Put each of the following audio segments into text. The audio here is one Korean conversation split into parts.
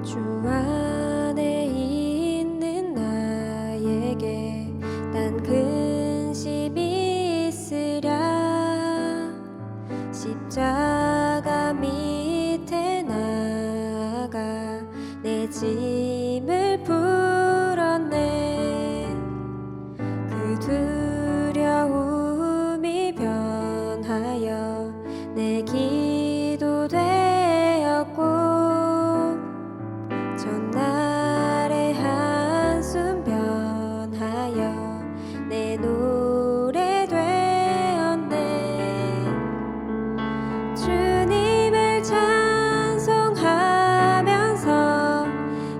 주 안에 있는 나에게 난 근심이 있으랴. 십자가 밑에 나아가 내 짐을 풀었네. 그 두려움이 변하여 내 기도 되었고, 전날의 한숨 변하여 내 노래 되었네. 주님을 찬송하면서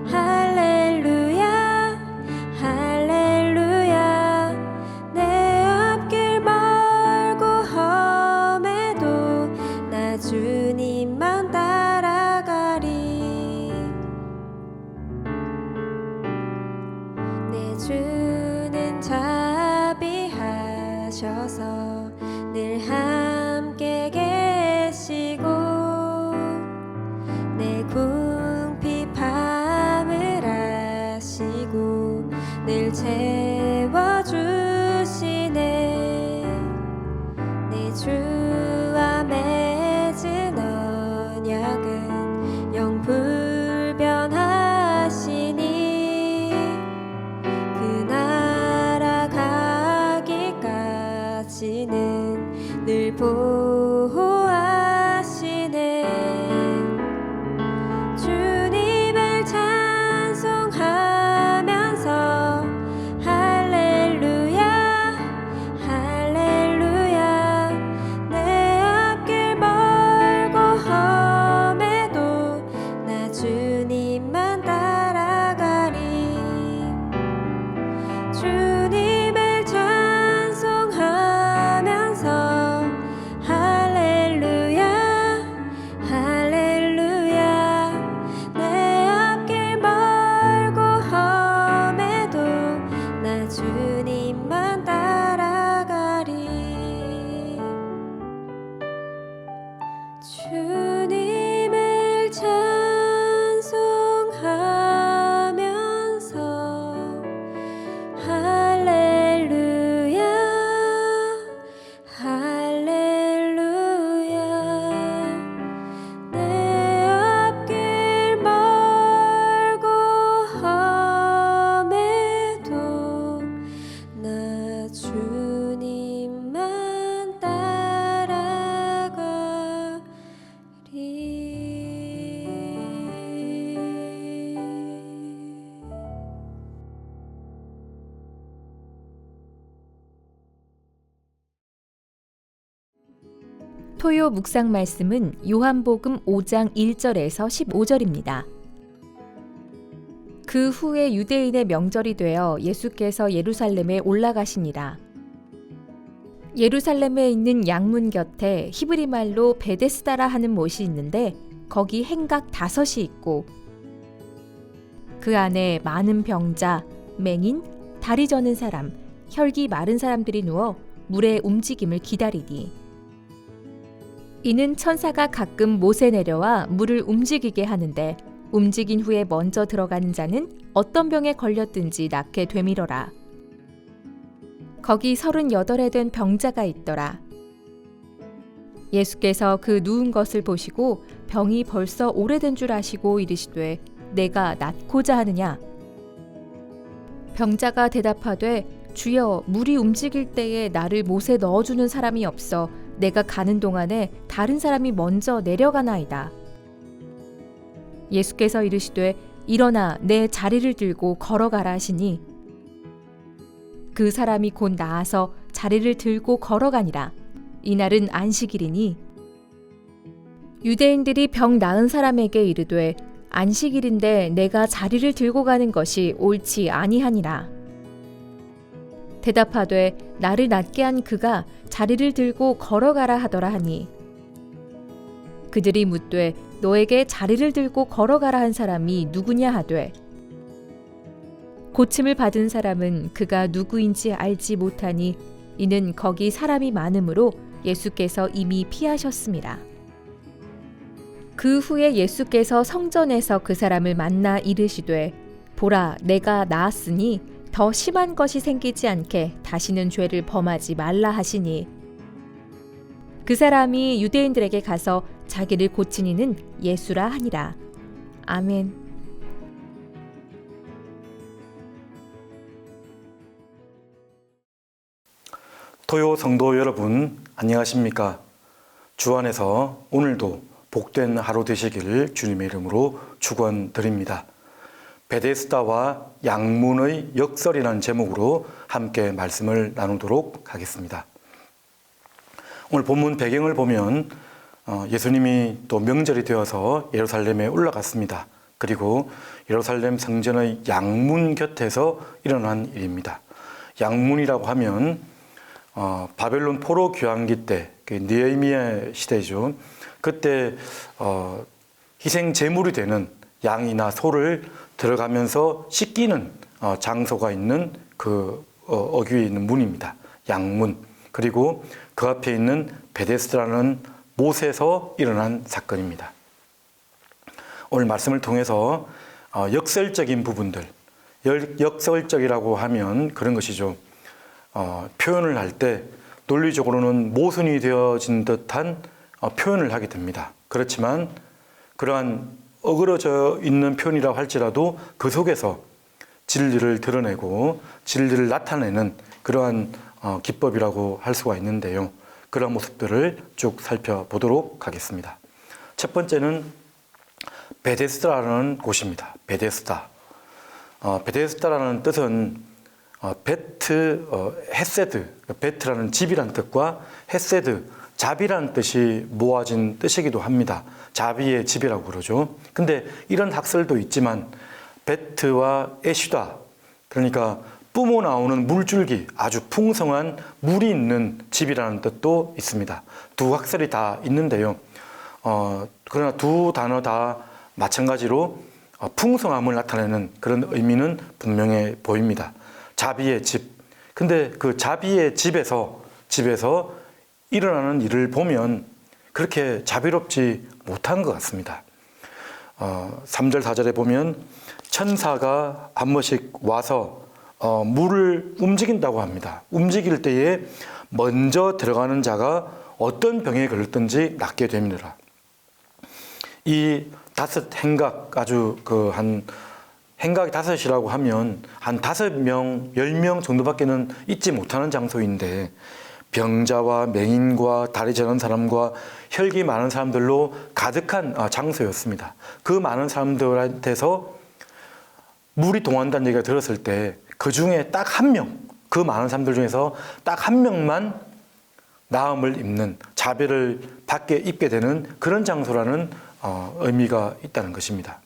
할렐루야 할렐루야. 내 앞길 멀고 험해도 나 주님만 따라가리. 내 주는 자비하셔서 늘 함께 계시고, 내 궁핍함을 아시고 늘 채워주시네. 내 주와 맺은 언약은 영불변하시니, 그 나라 가기까지는 늘 보호하시네. 주님을 찬송하면서 할렐루야 할렐루야. 내 앞길 멀고 험해도 나 주님만 따라가리. 주님을 찬송하면서 할렐루야 할렐루야. 내 앞길 멀고 험해도 나 주님만 따라가리. 주님을 찬송하면서 할렐루야 할렐루야. 내 앞길 멀고 험해도 나 주님만 따라가리. 토요 묵상 말씀은 요한복음 5장 1절에서 15절입니다. 그 후에 유대인의 명절이 되어 예수께서 예루살렘에 올라가시니라. 예루살렘에 있는 양문 곁에 히브리 말로 베데스다라 하는 못이 있는데, 거기 행각 5이 있고 그 안에 많은 병자, 맹인, 다리 저는 사람, 혈기 마른 사람들이 누워 물의 움직임을 기다리니, 이는 천사가 가끔 못에 내려와 물을 움직이게 하는데, 움직인 후에 먼저 들어가는 자는 어떤 병에 걸렸든지 낫게 되밀어라. 거기 38에 된 병자가 있더라. 예수께서 그 누운 것을 보시고 병이 벌써 오래된 줄 아시고 이르시되, 내가 낫고자 하느냐? 병자가 대답하되, 주여, 물이 움직일 때에 나를 못에 넣어주는 사람이 없어 내가 가는 동안에 다른 사람이 먼저 내려가나이다. 예수께서 이르시되, 일어나 내 자리를 들고 걸어가라 하시니, 그 사람이 곧 나아서 자리를 들고 걸어가니라. 이날은 안식일이니, 유대인들이 병 나은 사람에게 이르되, 안식일인데 내가 자리를 들고 가는 것이 옳지 아니하니라. 대답하되, 나를 낫게 한 그가 자리를 들고 걸어가라 하더라 하니, 그들이 묻되, 너에게 자리를 들고 걸어가라 한 사람이 누구냐 하되, 고침을 받은 사람은 그가 누구인지 알지 못하니, 이는 거기 사람이 많으므로 예수께서 이미 피하셨습니다. 그 후에 예수께서 성전에서 그 사람을 만나 이르시되 보라 내가 나았으니 더 심한 것이 생기지 않게 다시는 죄를 범하지 말라 하시니 그 사람이 유대인들에게 가서 자기를 고친 이는 예수라 하니라. 아멘. 토요 성도 여러분, 안녕하십니까? 주 안에서 오늘도 복된 하루 되시기를 주님의 이름으로 축원드립니다. 베데스다와 양문의 역설이라는 제목으로 함께 말씀을 나누도록 하겠습니다. 오늘 본문 배경을 보면 예수님이 또 명절이 되어서 예루살렘에 올라갔습니다. 그리고 예루살렘 성전의 양문 곁에서 일어난 일입니다. 양문이라고 하면 바벨론 포로 귀환기 때 느헤미야 시대죠. 그때 희생 제물이 되는 양이나 소를 들어가면서 씻기는 장소가 있는 그 어귀에 있는 문입니다. 양문. 그리고 그 앞에 있는 베데스다라는 못에서 일어난 사건입니다. 오늘 말씀을 통해서 역설적인 부분들, 역설적이라고 하면 그런 것이죠. 표현을 할 때 논리적으로는 모순이 되어진 듯한 표현을 하게 됩니다. 그렇지만 그러한 어그러져 있는 표현이라고 할지라도 그 속에서 진리를 드러내고 진리를 나타내는 그러한 기법이라고 할 수가 있는데요. 그런 모습들을 쭉 살펴보도록 하겠습니다. 첫 번째는 베데스다라는 곳입니다. 베데스다. 베데스다라는 뜻은 헤세드, 베트라는 집이라는 뜻과 헤세드, 자비라는 뜻이 모아진 뜻이기도 합니다. 자비의 집이라고 그러죠. 근데 이런 학설도 있지만 베트와 에슈다, 그러니까 뿜어 나오는 물줄기, 아주 풍성한 물이 있는 집이라는 뜻도 있습니다. 두 학설이 다 있는데요. 그러나 두 단어 다 마찬가지로 풍성함을 나타내는 그런 의미는 분명해 보입니다. 자비의 집. 근데 그 자비의 집에서 일어나는 일을 보면 그렇게 자비롭지 못한 것 같습니다. 3절, 4절에 보면 천사가 한 번씩 와서 물을 움직인다고 합니다. 움직일 때에 먼저 들어가는 자가 어떤 병에 걸렸든지 낫게 됩니다. 이 5 행각, 아주 행각이 5이라고 하면 한 5명, 10명 정도밖에는 있지 못하는 장소인데 병자와 맹인과 다리 저는 사람과 혈기 많은 사람들로 가득한 장소였습니다. 그 많은 사람들한테서 물이 동한다는 얘기가 들었을 때 그 중에 딱 한 명, 그 많은 사람들 중에서 딱 한 명만 나음을 입는, 자비를 받게 입게 되는 그런 장소라는 의미가 있다는 것입니다.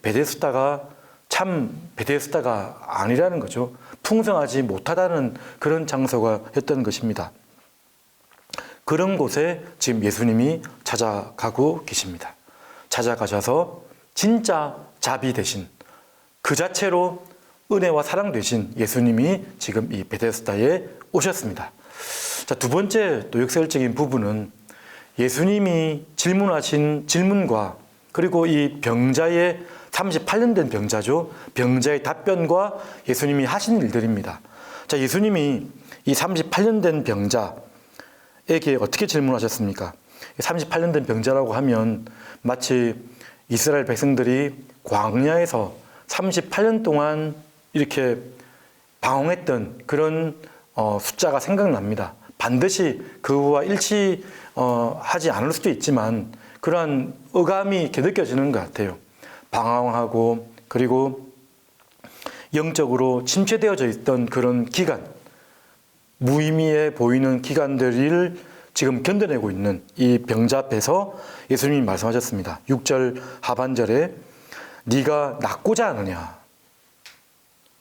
베데스다가 참 베데스다가 아니라는 거죠. 풍성하지 못하다는 그런 장소가 였던 것입니다. 그런 곳에 지금 예수님이 찾아가고 계십니다. 찾아가셔서 진짜 자비 대신 그 자체로 은혜와 사랑 되신 예수님이 지금 이 베데스다에 오셨습니다. 자, 두 번째 또 역설적인 부분은 예수님이 질문하신 질문과 그리고 이 병자의 38년 된 병자죠. 병자의 답변과 예수님이 하신 일들입니다. 자, 예수님이 이 38년 된 병자에게 어떻게 질문하셨습니까? 38년 된 병자라고 하면 마치 이스라엘 백성들이 광야에서 38년 동안 이렇게 방황했던 그런 숫자가 생각납니다. 반드시 그와 일치하지 않을 수도 있지만 그러한 어감이 이렇게 느껴지는 것 같아요. 방황하고 그리고 영적으로 침체되어져 있던 그런 기간, 무의미해 보이는 기간들을 지금 견뎌내고 있는 이 병자 앞에서 예수님이 말씀하셨습니다. 6절 하반절에 네가 낫고자 하느냐?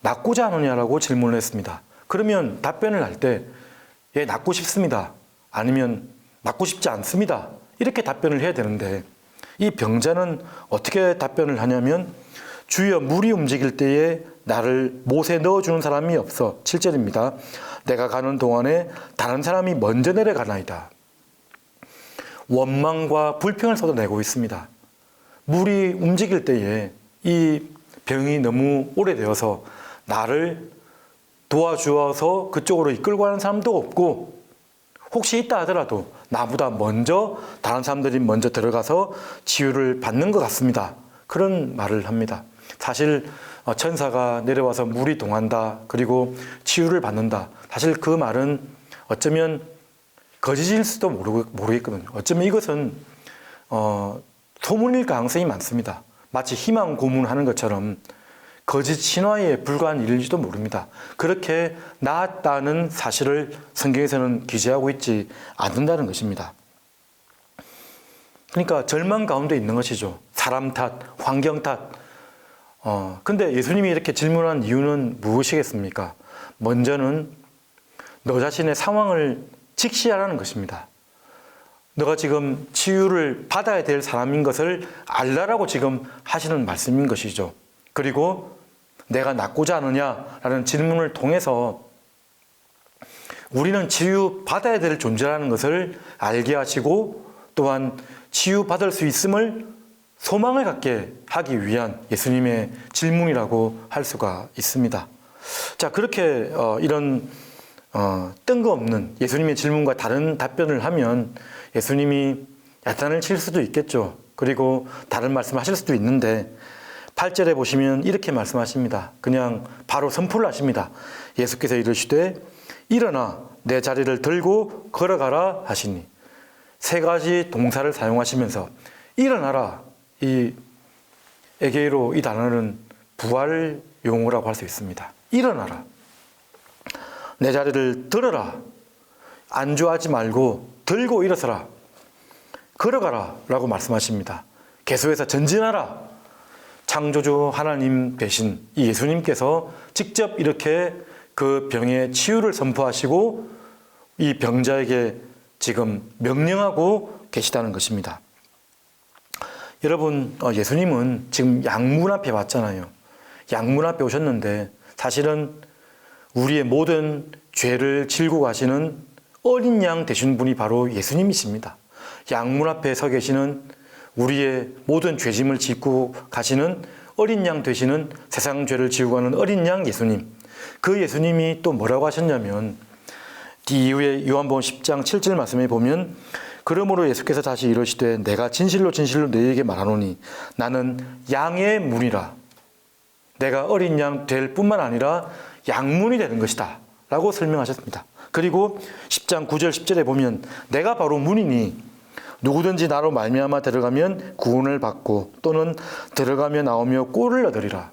낫고자 하느냐라고 질문을 했습니다. 그러면 답변을 할 때 예, 낫고 싶습니다. 아니면 낫고 싶지 않습니다. 이렇게 답변을 해야 되는데 이 병자는 어떻게 답변을 하냐면 주여 물이 움직일 때에 나를 못에 넣어주는 사람이 없어. 7절입니다. 내가 가는 동안에 다른 사람이 먼저 내려가나이다. 원망과 불평을 쏟아내고 있습니다. 물이 움직일 때에 이 병이 너무 오래되어서 나를 도와주어서 그쪽으로 이끌고 가는 사람도 없고, 혹시 있다 하더라도 나보다 먼저 다른 사람들이 먼저 들어가서 치유를 받는 것 같습니다. 그런 말을 합니다. 사실 천사가 내려와서 물이 동한다, 그리고 치유를 받는다. 사실 그 말은 어쩌면 거짓일 수도 모르겠거든요. 어쩌면 이것은 소문일 가능성이 많습니다. 마치 희망 고문하는 것처럼 거짓 신화에 불과한 일일지도 모릅니다. 그렇게 나았다는 사실을 성경에서는 기재하고 있지 않는다는 것입니다. 그러니까 절망 가운데 있는 것이죠. 사람 탓, 환경 탓. 근데 예수님이 이렇게 질문한 이유는 무엇이겠습니까? 먼저는 너 자신의 상황을 직시하라는 것입니다. 너가 지금 치유를 받아야 될 사람인 것을 알라라고 지금 하시는 말씀인 것이죠. 그리고 내가 낫고자 하느냐라는 질문을 통해서 우리는 치유받아야 될 존재라는 것을 알게 하시고, 또한 치유받을 수 있음을 소망을 갖게 하기 위한 예수님의 질문이라고 할 수가 있습니다. 자, 그렇게 이런 뜬금없는 예수님의 질문과 다른 답변을 하면 예수님이 야단을 칠 수도 있겠죠. 그리고 다른 말씀을 하실 수도 있는데 8절에 보시면 이렇게 말씀하십니다. 그냥 바로 선포를 하십니다. 예수께서 이르시되 일어나 내 자리를 들고 걸어가라 하시니, 세 가지 동사를 사용하시면서 일어나라, 이 에게이로 이 단어는 부활 용어라고 할 수 있습니다. 일어나라, 내 자리를 들어라, 안주하지 말고 들고 일어서라, 걸어가라 라고 말씀하십니다. 계속해서 전진하라. 창조주 하나님 되신 이 예수님께서 직접 이렇게 그 병의 치유를 선포하시고 이 병자에게 지금 명령하고 계시다는 것입니다. 여러분, 예수님은 지금 양문 앞에 왔잖아요. 양문 앞에 오셨는데 사실은 우리의 모든 죄를 질고 가시는 어린 양 되신 분이 바로 예수님이십니다. 양문 앞에 서 계시는 우리의 모든 죄짐을 짓고 가시는 어린 양 되시는, 세상 죄를 지우고 가는 어린 양 예수님. 그 예수님이 또 뭐라고 하셨냐면, 이 이후에 요한복음 10장 7절 말씀에 보면, 그러므로 예수께서 다시 이르시되 내가 진실로 진실로 너희에게 말하노니 나는 양의 문이라. 내가 어린 양 될 뿐만 아니라 양문이 되는 것이다 라고 설명하셨습니다. 그리고 10장 9절 10절에 보면 내가 바로 문이니 누구든지 나로 말미암아 들어가면 구원을 받고 또는 들어가며 나오며 꼴을 얻으리라.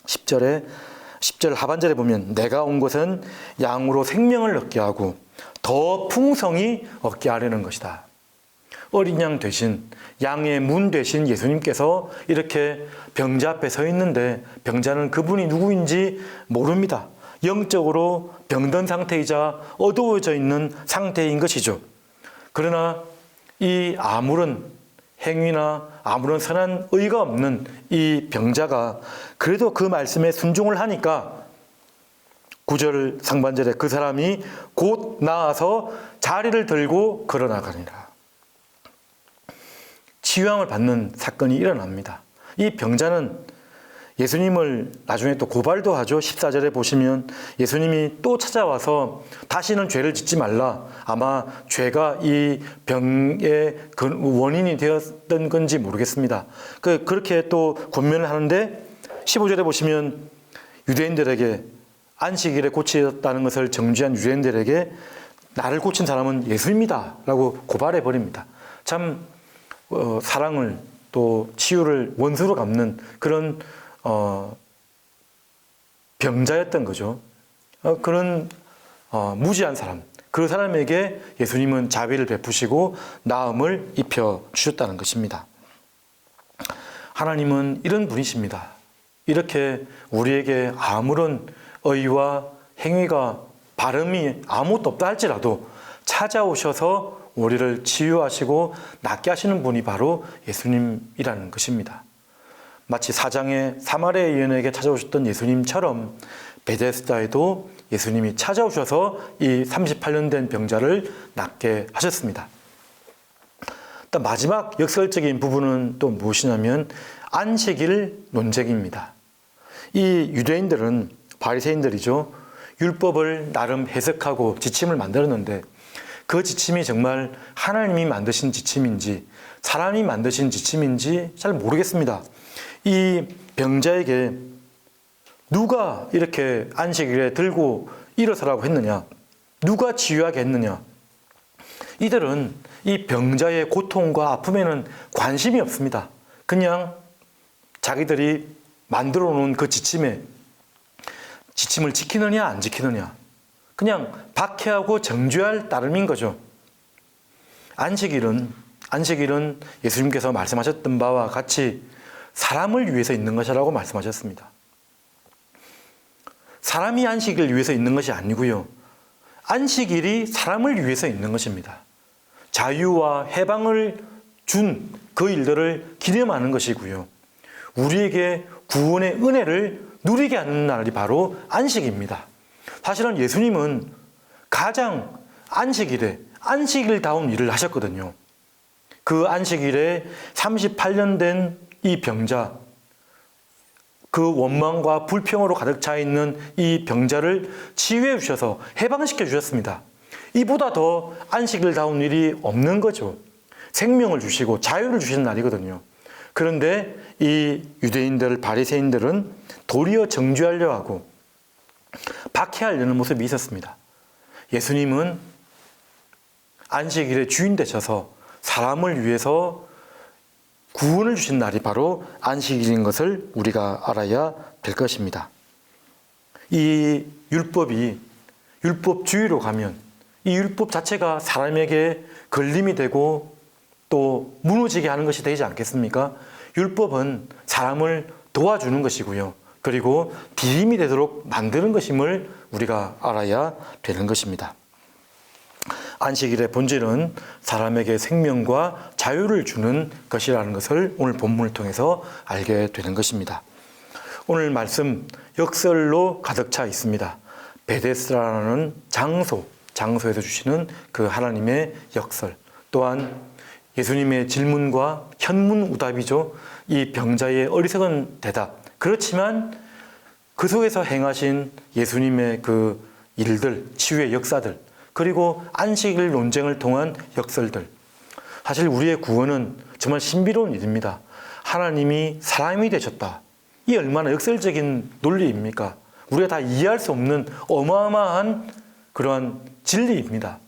10절 하반절에 보면 내가 온 것은 양으로 생명을 얻게 하고 더 풍성히 얻게 하려는 것이다. 어린 양 되신, 양의 문 되신 예수님께서 이렇게 병자 앞에 서 있는데 병자는 그분이 누구인지 모릅니다. 영적으로 병든 상태이자 어두워져 있는 상태인 것이죠. 그러나 이 아무런 행위나 아무런 선한 의가 없는 이 병자가 그래도 그 말씀에 순종을 하니까 9절 상반절에 그 사람이 곧 나아서 자리를 들고 걸어나가니라. 치유함을 받는 사건이 일어납니다. 이 병자는 예수님을 나중에 또 고발도 하죠. 14절에 보시면 예수님이 또 찾아와서 다시는 죄를 짓지 말라. 아마 죄가 이 병의 원인이 되었던 건지 모르겠습니다. 그렇게 또 권면을 하는데 15절에 보시면 유대인들에게 안식일에 고치었다는 것을 정죄한 유대인들에게 나를 고친 사람은 예수입니다 라고 고발해 버립니다. 참 사랑을 또 치유를 원수로 갚는 그런 병자였던 거죠. 그런 무지한 사람, 그 사람에게 예수님은 자비를 베푸시고 나음을 입혀 주셨다는 것입니다. 하나님은 이런 분이십니다. 이렇게 우리에게 아무런 의와 행위가 발음이 아무것도 없다 할지라도 찾아오셔서 우리를 치유하시고 낫게 하시는 분이 바로 예수님이라는 것입니다. 마치 4장의 사마리아 여인에게 찾아오셨던 예수님처럼 베데스다에도 예수님이 찾아오셔서 이 38년 된 병자를 낫게 하셨습니다. 또 마지막 역설적인 부분은 또 무엇이냐면 안식일 논쟁입니다. 이 유대인들은 바리새인들이죠. 율법을 나름 해석하고 지침을 만들었는데 그 지침이 정말 하나님이 만드신 지침인지 사람이 만드신 지침인지 잘 모르겠습니다. 이 병자에게 누가 이렇게 안식일에 들고 일어서라고 했느냐? 누가 치유하게 했느냐? 이들은 이 병자의 고통과 아픔에는 관심이 없습니다. 그냥 자기들이 만들어 놓은 그 지침을 지키느냐 안 지키느냐 그냥 박해하고 정죄할 따름인 거죠. 안식일은 예수님께서 말씀하셨던 바와 같이 사람을 위해서 있는 것이라고 말씀하셨습니다. 사람이 안식일을 위해서 있는 것이 아니고요. 안식일이 사람을 위해서 있는 것입니다. 자유와 해방을 준 그 일들을 기념하는 것이고요. 우리에게 구원의 은혜를 누리게 하는 날이 바로 안식입니다. 사실은 예수님은 가장 안식일다운 일을 하셨거든요. 그 안식일에 38년 된 이 병자, 그 원망과 불평으로 가득 차 있는 이 병자를 치유해 주셔서 해방시켜 주셨습니다. 이보다 더 안식일다운 일이 없는 거죠. 생명을 주시고 자유를 주시는 날이거든요. 그런데 이 유대인들, 바리새인들은 도리어 정죄하려 하고 박해하려는 모습이 있었습니다. 예수님은 안식일의 주인 되셔서 사람을 위해서 구원을 주신 날이 바로 안식일인 것을 우리가 알아야 될 것입니다. 이 율법주의로 가면 이 율법 자체가 사람에게 걸림이 되고 또 무너지게 하는 것이 되지 않겠습니까? 율법은 사람을 도와주는 것이고요. 그리고 디딤이 되도록 만드는 것임을 우리가 알아야 되는 것입니다. 안식일의 본질은 사람에게 생명과 자유를 주는 것이라는 것을 오늘 본문을 통해서 알게 되는 것입니다. 오늘 말씀 역설로 가득 차 있습니다. 베데스다라는 장소에서 주시는 그 하나님의 역설, 또한 예수님의 질문과 현문우답이죠. 이 병자의 어리석은 대답, 그렇지만 그 속에서 행하신 예수님의 그 일들, 치유의 역사들, 그리고 안식일 논쟁을 통한 역설들. 사실 우리의 구원은 정말 신비로운 일입니다. 하나님이 사람이 되셨다. 이 얼마나 역설적인 논리입니까? 우리가 다 이해할 수 없는 어마어마한 그러한 진리입니다.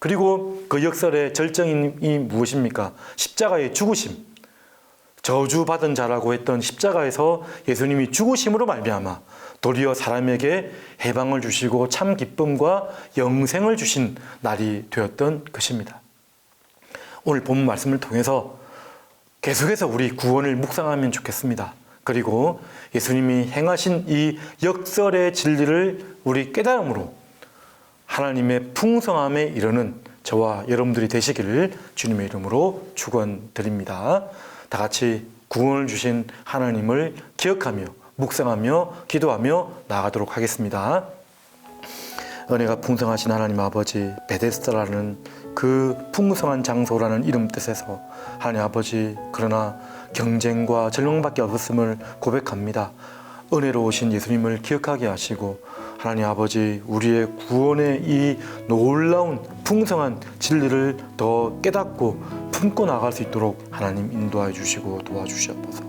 그리고 그 역설의 절정이 무엇입니까? 십자가의 죽으심. 저주받은 자라고 했던 십자가에서 예수님이 죽으심으로 말미암아 도리어 사람에게 해방을 주시고 참 기쁨과 영생을 주신 날이 되었던 것입니다. 오늘 본문 말씀을 통해서 계속해서 우리 구원을 묵상하면 좋겠습니다. 그리고 예수님이 행하신 이 역설의 진리를 우리 깨달음으로 하나님의 풍성함에 이르는 저와 여러분들이 되시기를 주님의 이름으로 축원드립니다. 다 같이 구원을 주신 하나님을 기억하며 묵상하며 기도하며 나아가도록 하겠습니다. 은혜가 풍성하신 하나님 아버지, 베데스다라는 그 풍성한 장소라는 이름 뜻에서 하나님 아버지, 그러나 경쟁과 절망밖에 없었음을 고백합니다. 은혜로우신 예수님을 기억하게 하시고 하나님 아버지, 우리의 구원의 이 놀라운 풍성한 진리를 더 깨닫고 품고 나갈 수 있도록 하나님 인도하여 주시고 도와주시옵소서.